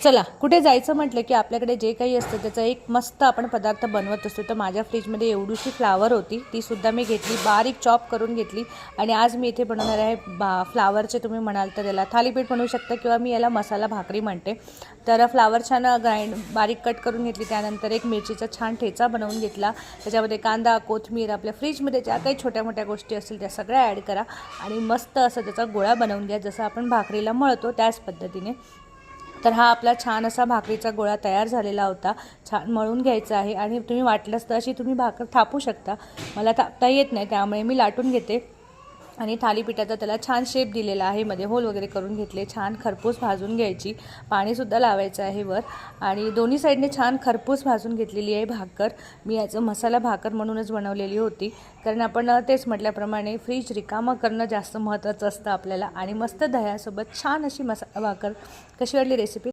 चला कुठे जायचं म्हटलं की आपल्याकडे जे काही असतं त्याचा एक मस्त आपण पदार्थ बनवत असतो. तर माझ्या फ्रीजमध्ये एवढीशी फ्लावर होती, तीसुद्धा मी घेतली, बारीक चॉप करून घेतली. आणि आज मी इथे बनवणार आहे फ्लावरचे, तुम्ही म्हणाल तर याला थालीपीठ बनवू शकता किंवा मी याला मसाला भाकरी म्हणते. तर फ्लावर छान बारीक कट करून घेतली. त्यानंतर एक मिरचीचा छान ठेचा बनवून घेतला. त्याच्यामध्ये कांदा, कोथिंबीर, आपल्या फ्रीजमध्ये ज्या काही छोट्या मोठ्या गोष्टी असतील त्या सगळ्या ॲड करा आणि मस्त असं त्याचा गोळा बनवून घ्या, जसं आपण भाकरीला मळतो त्याच पद्धतीने. तर हा आपला छान असा भाकरीचा गोळा तयार झालेला होता. छान मळून घ्यायचा आहे आणि तुम्ही वाटलंच तर अशी तुम्ही भाकर थापू शकता. मला थापता येत नाही त्यामुळे मी लाटून घेते. आणि थालीपीठाचा त्याला छान शेप दिलेला आहे, मध्ये होल वगैरे करून घेतले. छान खरपूस भाजून घ्यायची, पाणीसुद्धा लावायचं आहे वर. आणि दोन्ही साईडने छान खरपूस भाजून घेतलेली आहे भाकर. मी याचं मसाला भाकर म्हणूनच बनवलेली होती, कारण आपण तेच म्हटल्याप्रमाणे फ्रीज रिकामं करणं जास्त महत्त्वाचं असतं आपल्याला. आणि मस्त दह्यासोबत छान अशी मसाला भाकर. कशी वाटली रेसिपी?